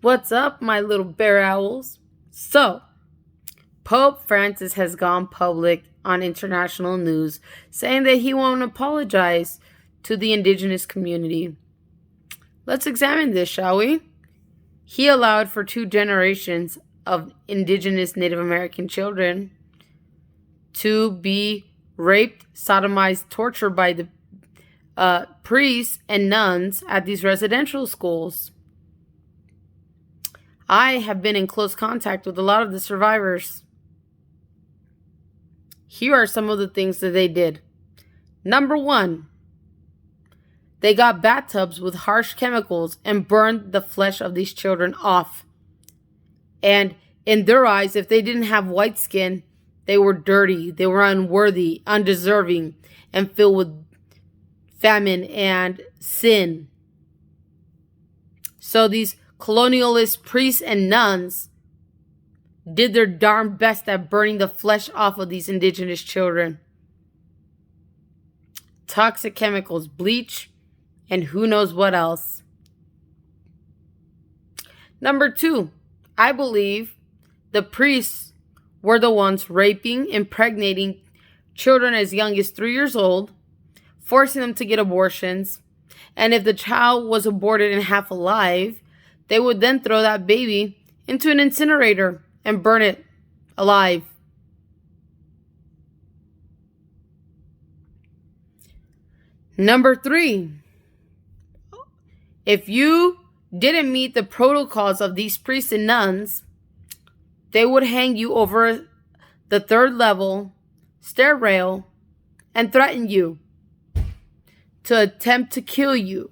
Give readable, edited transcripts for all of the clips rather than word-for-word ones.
What's up, my little bear owls? So, Pope Francis has gone public on international news saying that he won't apologize to the indigenous community. Let's examine this, shall we? He allowed for 2 generations of indigenous Native American children to be raped, sodomized, tortured by the priests and nuns at these residential schools. I have been in close contact with a lot of the survivors. Here are some of the things that they did. Number 1, they got bathtubs with harsh chemicals and burned the flesh of these children off. And in their eyes, if they didn't have white skin, they were dirty, they were unworthy, undeserving, and filled with famine and sin. So these colonialist priests and nuns did their darn best at burning the flesh off of these indigenous children. Toxic chemicals, bleach, and who knows what else. Number 2, I believe the priests were the ones raping, impregnating children as young as 3 years old, forcing them to get abortions, and if the child was aborted and half alive, they would then throw that baby into an incinerator and burn it alive. Number 3, if you didn't meet the protocols of these priests and nuns, they would hang you over the 3rd level stair rail and threaten you to attempt to kill you.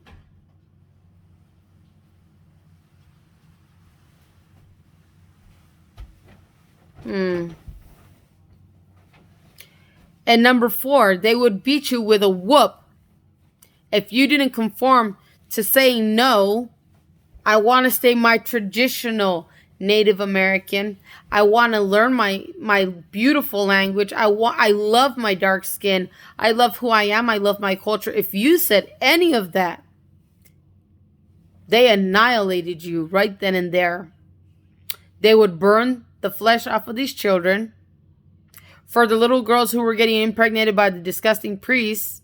And number 4, they would beat you with a whoop if you didn't conform to saying no. I want to stay my traditional Native American. I want to learn my beautiful language. I love my dark skin. I love who I am. I love my culture. If you said any of that, they annihilated you right then and there. They would burn the flesh off of these children. For the little girls who were getting impregnated by the disgusting priests,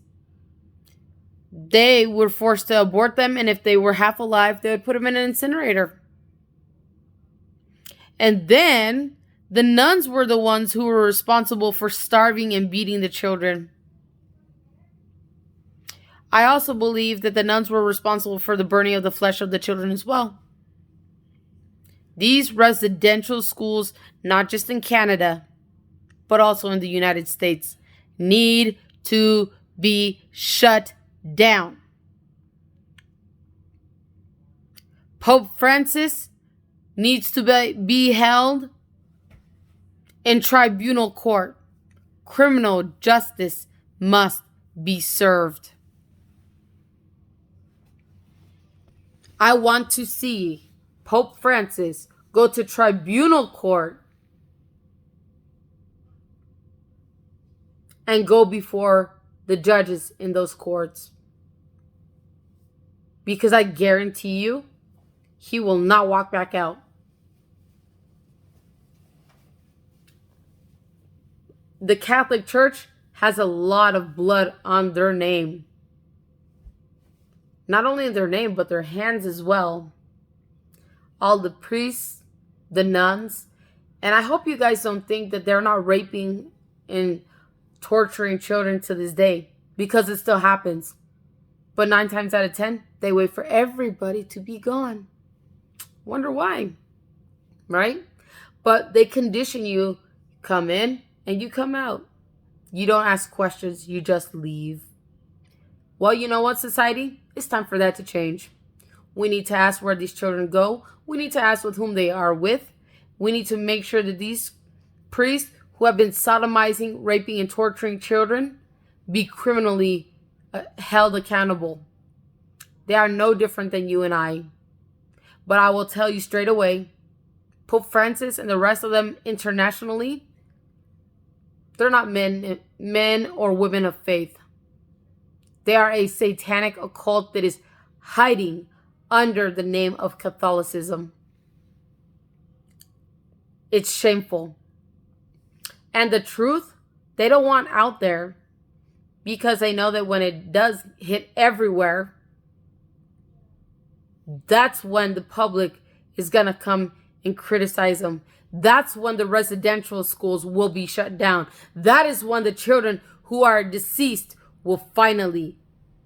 they were forced to abort them, and if they were half alive, they would put them in an incinerator. And then the nuns were the ones who were responsible for starving and beating the children. I also believe that the nuns were responsible for the burning of the flesh of the children as well. These residential schools, not just in Canada, but also in the United States, need to be shut down. Pope Francis needs to be held in tribunal court. Criminal justice must be served. I want to see Pope Francis go to tribunal court and go before the judges in those courts. Because I guarantee you, he will not walk back out. The Catholic Church has a lot of blood on their name. Not only in their name, but their hands as well. All the priests, the nuns, and I hope you guys don't think that they're not raping and torturing children to this day, because it still happens. But 9 times out of 10, they wait for everybody to be gone. Wonder why, right? But they condition you, come in and you come out. You don't ask questions, you just leave. Well, you know what, society? It's time for that to change. We need to ask where these children go. We need to ask with whom they are with. We need to make sure that these priests who have been sodomizing, raping, and torturing children be criminally held accountable. They are no different than you and I. But I will tell you straight away, Pope Francis and the rest of them internationally, they're not men or women of faith. They are a satanic occult that is hiding under the name of Catholicism. It's shameful. And the truth, they don't want out there because they know that when it does hit everywhere, that's when the public is going to come and criticize them. That's when the residential schools will be shut down. That is when the children who are deceased will finally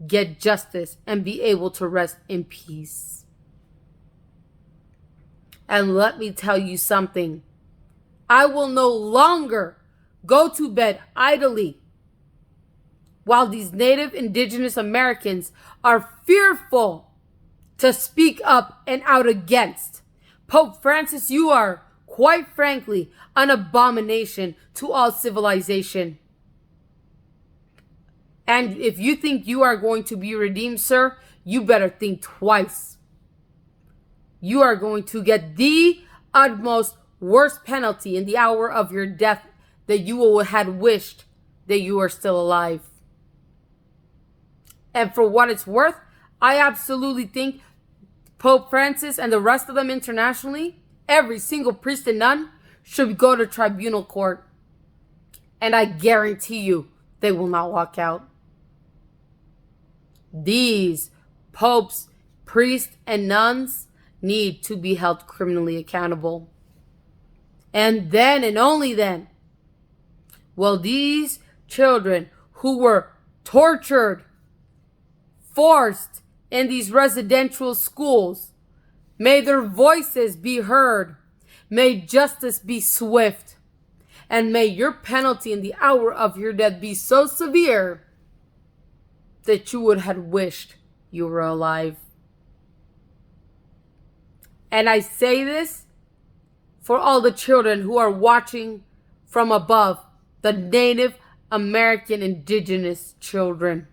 get justice and be able to rest in peace. And let me tell you something. I will no longer go to bed idly while these Native Indigenous Americans are fearful to speak up and out against. Pope Francis, you are, quite frankly, an abomination to all civilization. And if you think you are going to be redeemed, sir, you better think twice. You are going to get the utmost worst penalty in the hour of your death that you had wished that you were still alive. And for what it's worth, I absolutely think Pope Francis and the rest of them internationally, every single priest and nun should go to tribunal court. And I guarantee you they will not walk out. These popes, priests, and nuns need to be held criminally accountable. And then and only then will these children who were tortured, forced in these residential schools, may their voices be heard. May justice be swift. And may your penalty in the hour of your death be so severe that you would have wished you were alive. And I say this for all the children who are watching from above, the Native American Indigenous children.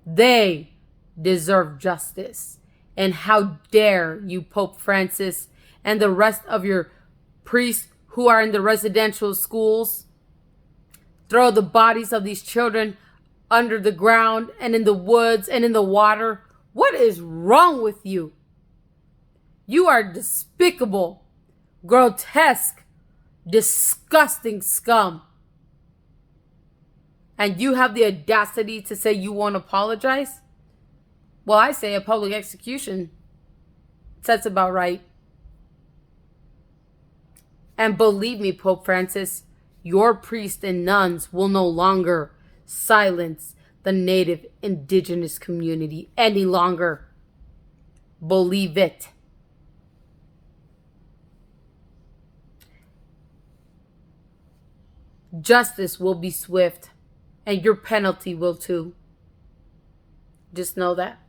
They deserve justice. And how dare you, Pope Francis, and the rest of your priests who are in the residential schools, throw the bodies of these children under the ground and in the woods and in the water. What is wrong with you? You are despicable, grotesque, disgusting scum. And you have the audacity to say you won't apologize? Well, I say a public execution. That's about right. And believe me, Pope Francis, your priests and nuns will no longer silence the Native Indigenous community any longer. Believe it. Justice will be swift, and your penalty will too. Just know that.